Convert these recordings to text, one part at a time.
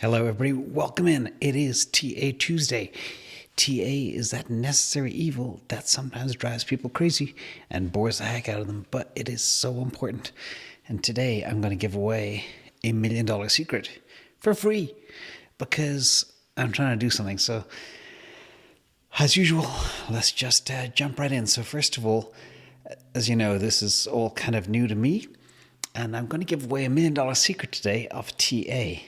Hello, everybody. Welcome in. It is TA Tuesday. TA is that necessary evil that sometimes drives people crazy and bores the heck out of them, but it is so important. And today I'm going to give away $1 million secret for free because I'm trying to do something. So, as usual, let's just jump right in. So, first of all, as you know, this is all kind of new to me, and I'm going to give away $1 million secret today of TA.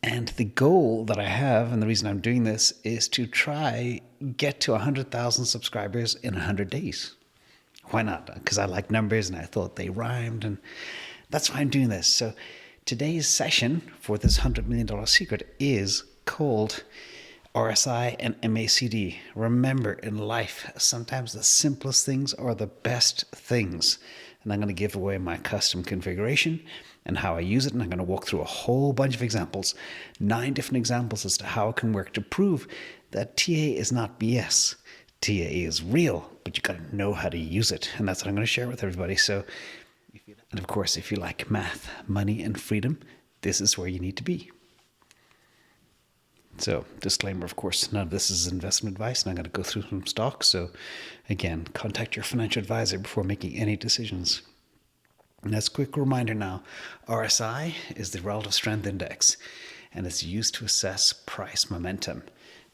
And the goal that I have, and the reason I'm doing this, is to try get to 100,000 subscribers in 100 days. Why not? Because I like numbers and I thought they rhymed, and that's why I'm doing this. So today's session for this $100 million secret is called RSI and MACD. Remember, in life, sometimes the simplest things are the best things. And I'm going to give away my custom configuration and how I use it. And I'm going to walk through a whole bunch of examples, 9 different examples as to how it can work to prove that TA is not BS. TA is real, but you got to know how to use it. And that's what I'm going to share with everybody. So, and of course, if you like math, money, and freedom, this is where you need to be. So, disclaimer, of course, none of this is investment advice, and I'm going to go through some stocks. So, again, contact your financial advisor before making any decisions. And as a quick reminder now, RSI is the Relative Strength Index, and it's used to assess price momentum.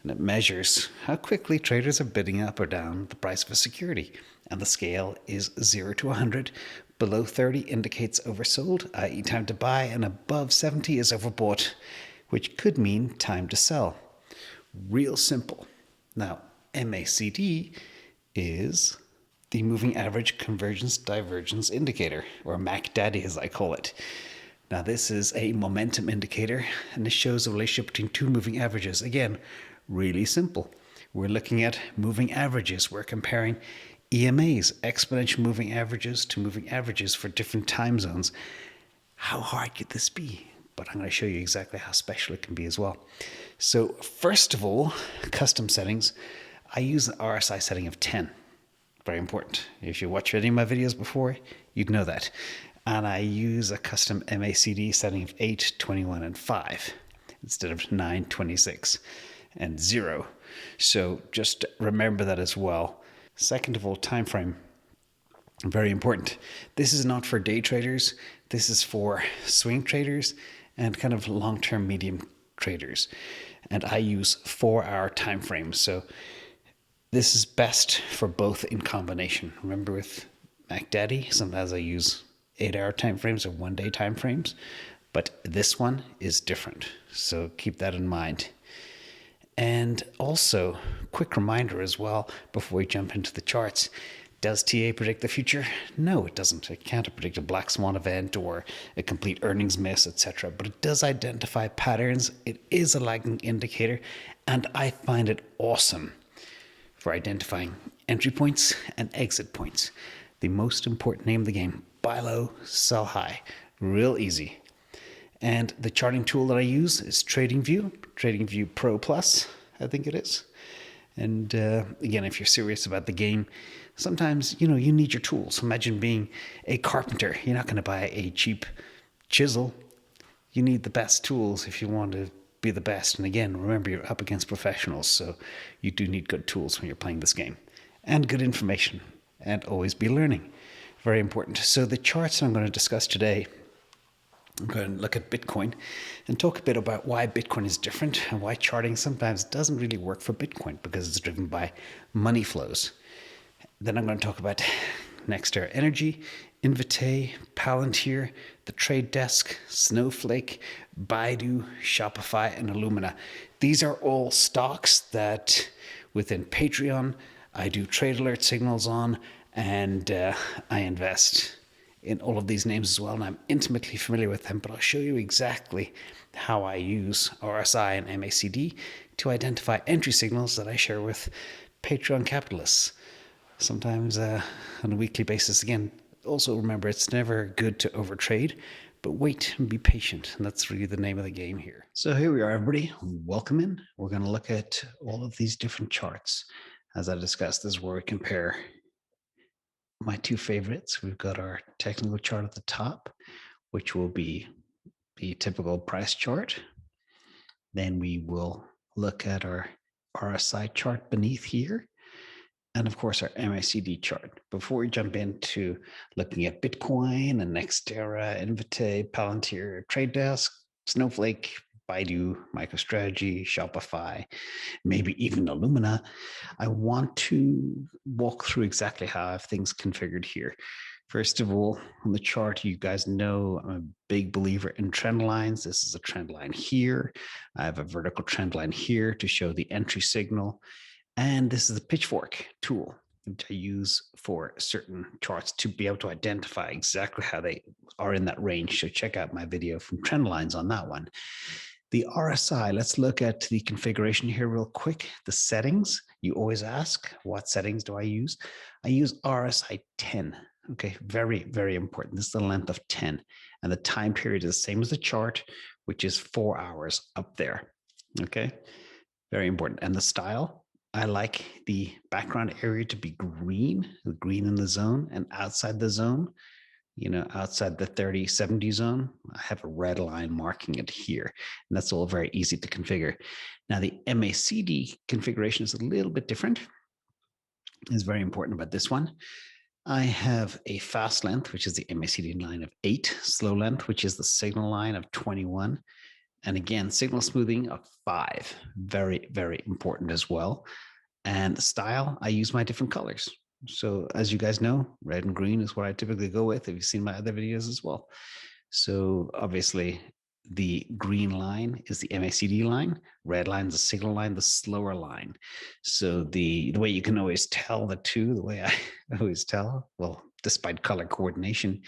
And it measures how quickly traders are bidding up or down the price of a security. And the scale is 0 to 100. Below 30 indicates oversold, i.e. time to buy, and above 70 is overbought, which could mean time to sell. Real simple. Now, MACD is the Moving Average Convergence Divergence Indicator, or MACD as I call it. Now, this is a momentum indicator, and this shows the relationship between two moving averages. Again, really simple. We're looking at moving averages. We're comparing EMAs, exponential moving averages, to moving averages for different time zones. How hard could this be? But I'm going to show you exactly how special it can be as well. So first of all, custom settings. I use an RSI setting of 10. Very important. If you watched any of my videos before, you'd know that. And I use a custom MACD setting of 8, 21, and 5 instead of 9, 26, and 0. So just remember that as well. Second of all, time frame. Very important. This is not for day traders. This is for swing traders and kind of long-term medium traders. And I use 4-hour time frames. So this is best for both in combination. Remember with MACD, sometimes I use 8-hour time frames or 1-day time frames, but this one is different. So keep that in mind. And also, quick reminder as well, before we jump into the charts, does TA predict the future? No, it doesn't. It can't predict a black swan event or a complete earnings miss, etc. But it does identify patterns. It is a lagging indicator, and I find it awesome for identifying entry points and exit points. The most important name of the game: buy low, sell high. Real easy. And the charting tool that I use is TradingView Pro Plus, I think it is. And again, if you're serious about the game, sometimes, you need your tools. Imagine being a carpenter. You're not going to buy a cheap chisel. You need the best tools if you want to be the best. And again, remember, you're up against professionals, so you do need good tools when you're playing this game. And good information. And always be learning. Very important. So the charts I'm going to discuss today, I'm going to look at Bitcoin and talk a bit about why Bitcoin is different and why charting sometimes doesn't really work for Bitcoin because it's driven by money flows. Then I'm going to talk about Nextera Energy, Invitae, Palantir, the Trade Desk, Snowflake, Baidu, Shopify, and Illumina. These are all stocks that within Patreon I do trade alert signals on, and I invest in all of these names as well, and I'm intimately familiar with them, but I'll show you exactly how I use RSI and MACD to identify entry signals that I share with Patreon capitalists, sometimes on a weekly basis. Again, also remember, it's never good to overtrade, but wait and be patient, and that's really the name of the game here. So here we are, everybody. Welcome in. We're going to look at all of these different charts. As I discussed, this is where we compare my two favorites. We've got our technical chart at the top, which will be the typical price chart. Then we will look at our RSI chart beneath here. And of course, our MACD chart. Before we jump into looking at Bitcoin and Nextera, Invitae, Palantir, Trade Desk, Snowflake, Baidu, Microstrategy, Shopify, maybe even Illumina, I want to walk through exactly how I have things configured here. First of all, on the chart, you guys know I'm a big believer in trend lines. This is a trend line here. I have a vertical trend line here to show the entry signal. And this is a pitchfork tool which I use for certain charts to be able to identify exactly how they are in that range. So check out my video from trend lines on that one. The RSI, let's look at the configuration here real quick. The settings, you always ask, what settings do I use? I use RSI 10. Okay, very, very important. This is the length of 10. And the time period is the same as the chart, which is 4 hours up there. Okay, very important. And the style, I like the background area to be green, the green in the zone, and outside the zone, outside the 30-70 zone, I have a red line marking it here. And that's all very easy to configure. Now, the MACD configuration is a little bit different. It's very important about this one. I have a fast length, which is the MACD line of 8, slow length, which is the signal line of 21. And again, signal smoothing of 5, very, very important as well. And the style, I use my different colors. So as you guys know, red and green is what I typically go with. If you've seen my other videos as well. So obviously the green line is the MACD line, red line is the signal line, the slower line. So the way you can always tell the two, the way I always tell, well, despite color coordination,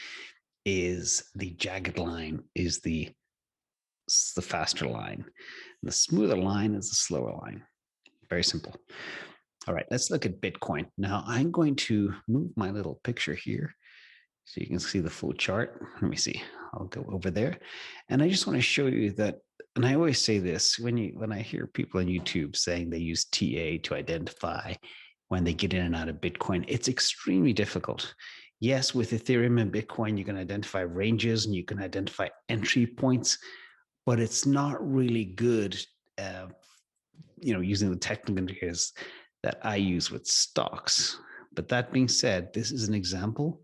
is the jagged line is the faster line. And the smoother line is the slower line. Very simple. All right, let's look at Bitcoin. Now I'm going to move my little picture here so you can see the full chart. Let me see. I'll go over there. And I just want to show you that, and I always say this, when I hear people on YouTube saying they use TA to identify when they get in and out of Bitcoin, it's extremely difficult. Yes, with Ethereum and Bitcoin, you can identify ranges and you can identify entry points, but it's not really good, using the technical indicators that I use with stocks. But that being said, this is an example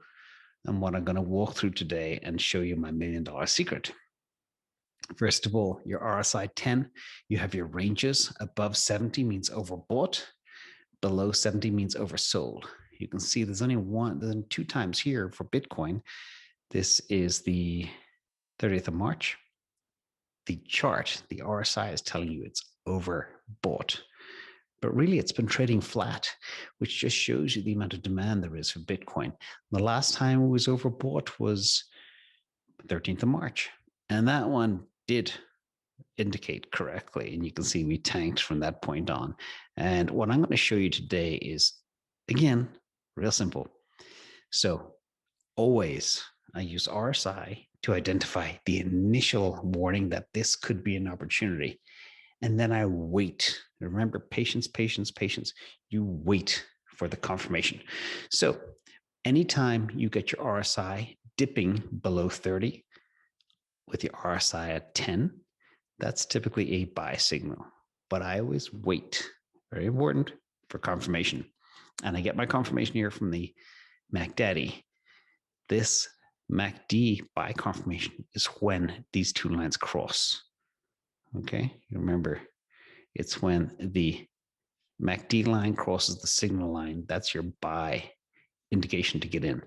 and what I'm going to walk through today and show you my $1 million secret. First of all, your RSI 10, you have your ranges. Above 70 means overbought. Below 70 means oversold. You can see there's only two times here for Bitcoin. This is the 30th of March. The chart, the RSI is telling you it's overbought. But really, it's been trading flat, which just shows you the amount of demand there is for Bitcoin. The last time it was overbought was 13th of March. And that one did indicate correctly. And you can see we tanked from that point on. And what I'm going to show you today is, again, real simple. So always I use RSI to identify the initial warning that this could be an opportunity. And then I wait. Remember, patience, patience, patience. You wait for the confirmation. So anytime you get your RSI dipping below 30 with your RSI at 10, that's typically a buy signal. But I always wait, very important, for confirmation. And I get my confirmation here from the MACD. This MACD buy confirmation is when these two lines cross. Okay, remember, it's when the MACD line crosses the signal line. That's your buy indication to get in.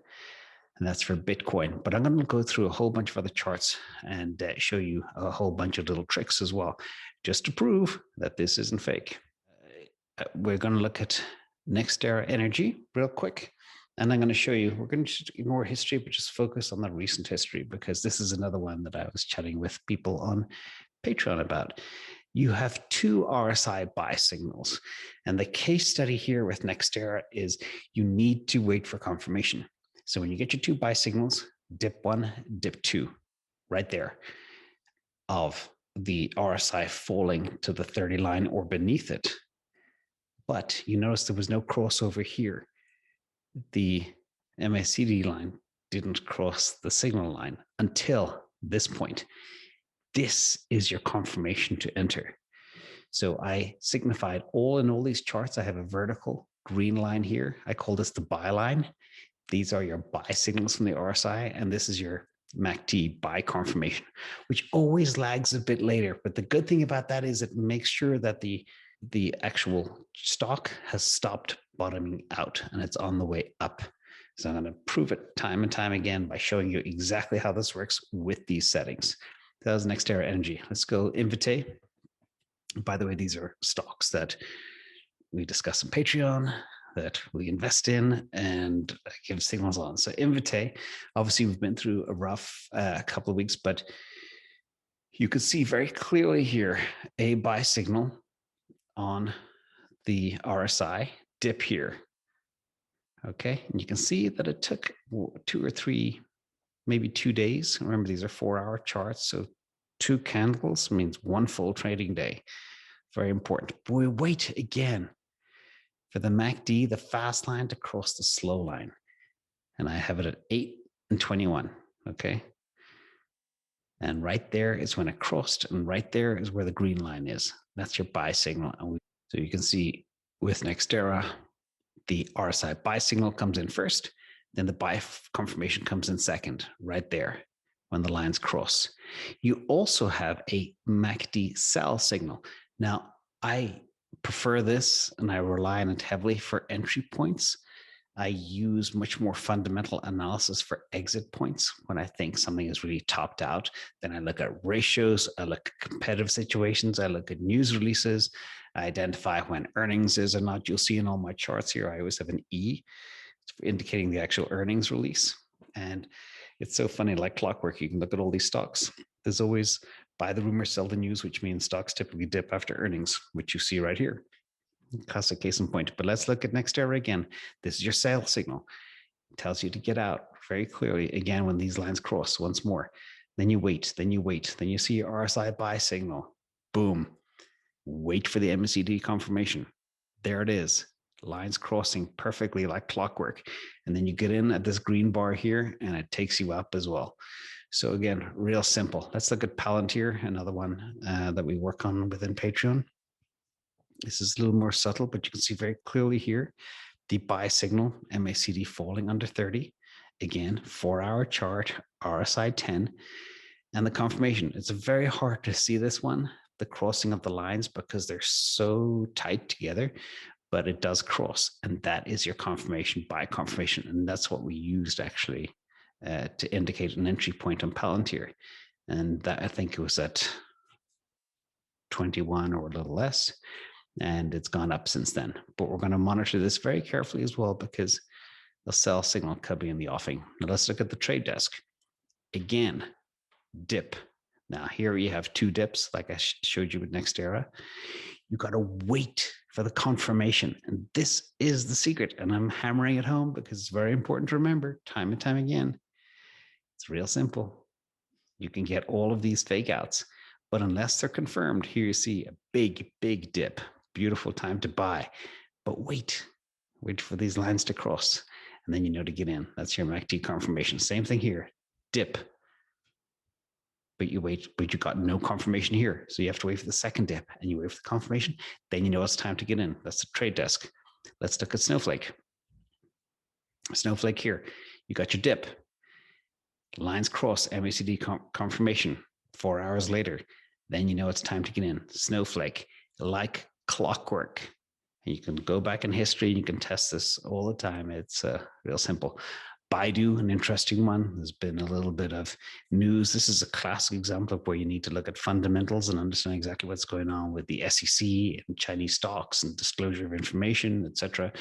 And that's for Bitcoin. But I'm going to go through a whole bunch of other charts and show you a whole bunch of little tricks as well, just to prove that this isn't fake. We're going to look at Nextera Energy real quick. And I'm going to show you, we're going to ignore history, but just focus on the recent history, because this is another one that I was chatting with people on Patreon about. You have two RSI buy signals. And the case study here with Nextera is you need to wait for confirmation. So when you get your two buy signals, dip one, dip two, right there, of the RSI falling to the 30 line or beneath it. But you notice there was no crossover here. The MACD line didn't cross the signal line until this point. this is your confirmation to enter. So I signified all these charts. I have a vertical green line here. I call this the buy line. These are your buy signals from the RSI, and this is your MACD buy confirmation, which always lags a bit later. But the good thing about that is it makes sure that the actual stock has stopped bottoming out and it's on the way up. So I'm going to prove it time and time again by showing you exactly how this works with these settings. That was Nextera Energy. Let's go Invitae. By the way, these are stocks that we discuss on Patreon, that we invest in and give signals on. So Invitae, obviously we've been through a rough couple of weeks, but you can see very clearly here a buy signal on the RSI dip here. Okay, and you can see that it took 2 or 3, maybe 2 days. Remember, these are 4-hour charts, so 2 candles means 1 full trading day. Very important. But we wait again for the MACD, the fast line, to cross the slow line. And I have it at 8 and 21, okay? And right there is when it crossed, and right there is where the green line is. That's your buy signal. And so you can see with Nextera, the RSI buy signal comes in first, then the buy confirmation comes in second, right there when the lines cross. You also have a MACD sell signal. Now, I prefer this and I rely on it heavily for entry points. I use much more fundamental analysis for exit points when I think something is really topped out. Then I look at ratios, I look at competitive situations, I look at news releases, I identify when earnings is or not. You'll see in all my charts here, I always have an E indicating the actual earnings release. And it's so funny, like clockwork, you can look at all these stocks. There's always buy the rumor, sell the news, which means stocks typically dip after earnings, which you see right here. Classic case in point. But let's look at Nextera again. This is your sale signal. It tells you to get out very clearly again when these lines cross once more. Then you wait, then you wait, then you see your RSI buy signal. Boom. Wait for the MACD confirmation. There it is. Lines crossing perfectly like clockwork. And then you get in at this green bar here and it takes you up as well. So again, real simple. Let's look at Palantir, another one that we work on within Patreon. This is a little more subtle, but you can see very clearly here the buy signal, MACD falling under 30. Again, 4-hour chart, RSI 10, and the confirmation. It's very hard to see this one, the crossing of the lines, because they're so tight together, but it does cross, and that is your confirmation, buy confirmation, and that's what we used actually to indicate an entry point on Palantir. And that, I think it was at 21 or a little less. And it's gone up since then. But we're going to monitor this very carefully as well because the sell signal could be in the offing. Now let's look at the trade desk. Again, dip. Now here you have 2 dips, like I showed you with Nextera. You got to wait for the confirmation. And this is the secret. And I'm hammering it home because it's very important to remember time and time again. It's real simple. You can get all of these fake outs, but unless they're confirmed, here you see a big, big dip. Beautiful time to buy, but wait for these lines to cross, and then you know to get in. That's your MACD confirmation. Same thing here, dip, but you wait, but you got no confirmation here, so you have to wait for the second dip, and you wait for the confirmation. Then you know it's time to get in. That's the trade desk. Let's look at Snowflake. Snowflake here, you got your dip, lines cross, MACD confirmation. 4 hours later, then you know it's time to get in. Snowflake, like clockwork. And you can go back in history and you can test this all the time. It's real simple. Baidu, an interesting one. There's been a little bit of news. This is a classic example of where you need to look at fundamentals and understand exactly what's going on with the SEC and Chinese stocks and disclosure of information, etc.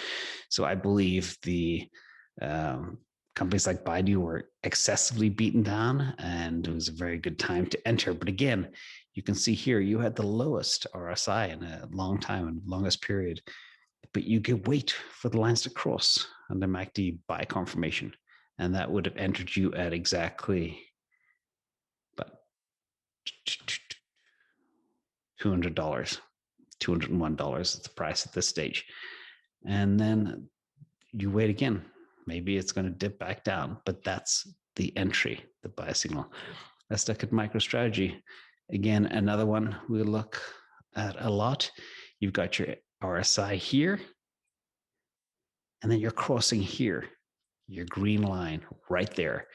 So I believe the companies like Baidu were excessively beaten down, and it was a very good time to enter. But again, you can see here, you had the lowest RSI in a long time and longest period, but you could wait for the lines to cross and the MACD buy confirmation. And that would have entered you at exactly about $200, $201 is the price at this stage. And then you wait again. Maybe it's going to dip back down, but that's the entry, the buy signal. Let's look at Microstrategy. Again, another one we look at a lot. You've got your RSI here, and then you're crossing here, your green line right there.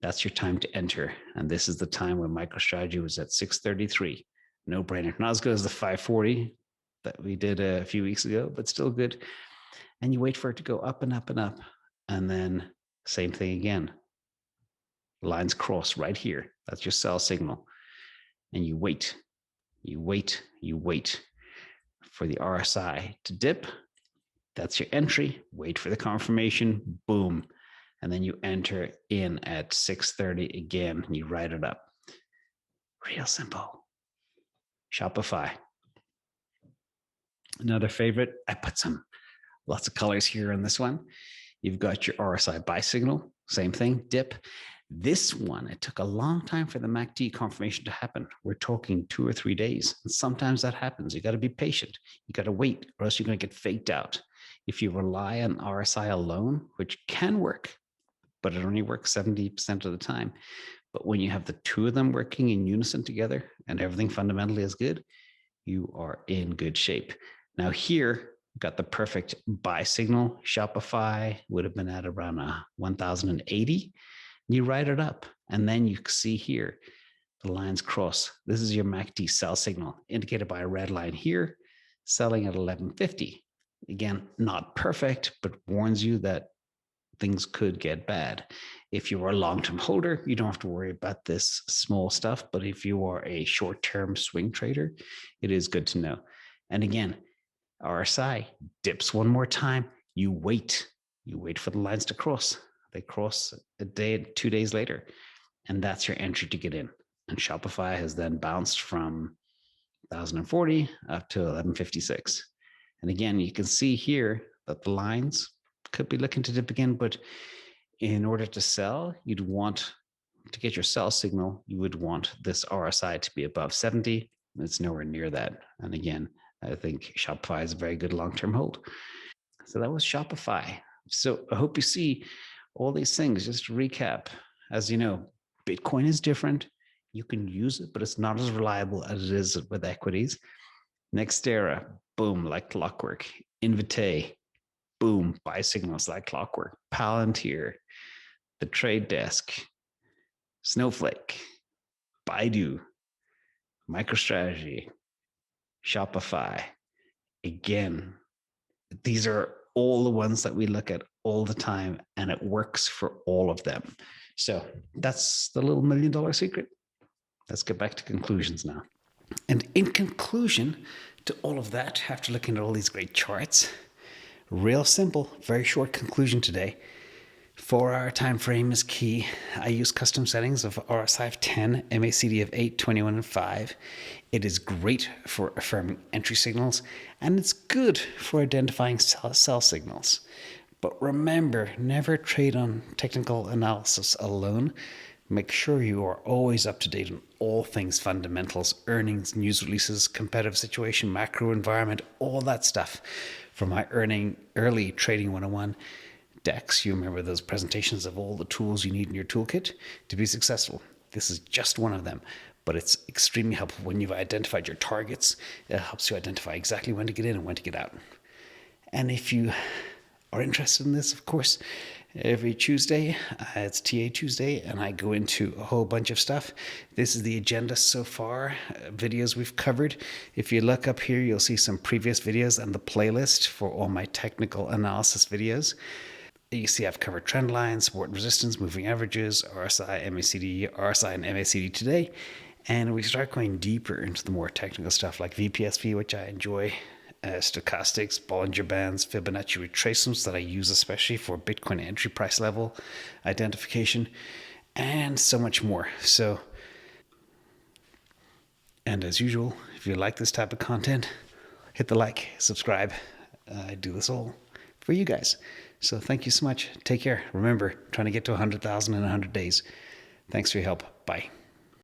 That's your time to enter. And this is the time when MicroStrategy was at 633. No brainer. Not as good as the 540 that we did a few weeks ago, but still good. And you wait for it to go up and up and up. And then same thing again. Lines cross right here. That's your sell signal. And you wait, you wait, you wait for the RSI to dip. That's your entry. Wait for the confirmation. Boom. And then you enter in at 6:30 again. And you write it up. Real simple. Shopify. Another favorite. I put lots of colors here on this one. You've got your RSI buy signal. Same thing. Dip. This one, it took a long time for the MACD confirmation to happen. We're talking 2 or 3 days. And sometimes that happens. You got to be patient. You got to wait, or else you're going to get faked out. If you rely on RSI alone, which can work, but it only works 70% of the time. But when you have the two of them working in unison together and everything fundamentally is good, you are in good shape. Now here, got the perfect buy signal. Shopify would have been at around 1,080. You write it up, and then you see here, the lines cross. This is your MACD sell signal, indicated by a red line here, selling at 1150. Again, not perfect, but warns you that things could get bad. If you are a long-term holder, you don't have to worry about this small stuff, but if you are a short-term swing trader, it is good to know. And again, RSI dips one more time, you wait for the lines to cross. They cross a day, 2 days later, and that's your entry to get in. And Shopify has then bounced from 1,040 up to 1156. And again, you can see here that the lines could be looking to dip again, but in order to sell, you'd want to get your sell signal, you would want this RSI to be above 70. It's nowhere near that. And again, I think Shopify is a very good long-term hold. So that was Shopify. So I hope you see all these things. Just to recap, as you know, Bitcoin is different. You can use it, but it's not as reliable as it is with equities. Nextera, boom, like clockwork. Invitae, boom, buy signals like clockwork. Palantir, the trade desk, Snowflake, Baidu, Microstrategy, Shopify. Again, these are all the ones that we look at all the time, and it works for all of them. So that's the little $1 million secret. Let's get back to conclusions now. And in conclusion to all of that, after looking at all these great charts, real simple, very short conclusion today. 4-hour time frame is key. I use custom settings of RSI of 10, MACD of 8, 21, and 5. It is great for affirming entry signals, and it's good for identifying sell signals. But remember, never trade on technical analysis alone. Make sure you are always up to date on all things fundamentals, earnings, news releases, competitive situation, macro environment, all that stuff. From my early Trading 101 decks, you remember those presentations of all the tools you need in your toolkit to be successful. This is just one of them, but it's extremely helpful when you've identified your targets. It helps you identify exactly when to get in and when to get out. And if you are interested in this, of course, every Tuesday, it's TA Tuesday, and I go into a whole bunch of stuff. This is the agenda so far, videos we've covered. If you look up here, you'll see some previous videos and the playlist for all my technical analysis videos. You see I've covered trend lines, support and resistance, moving averages, RSI, MACD, RSI and MACD today. And we start going deeper into the more technical stuff like VPSV, which I enjoy, stochastics, Bollinger Bands, Fibonacci retracements that I use especially for Bitcoin entry price level identification, and so much more. So, and as usual, if you like this type of content, hit the like, subscribe. I do this all for you guys. So thank you so much. Take care. Remember, trying to get to 100,000 in 100 days. Thanks for your help. Bye.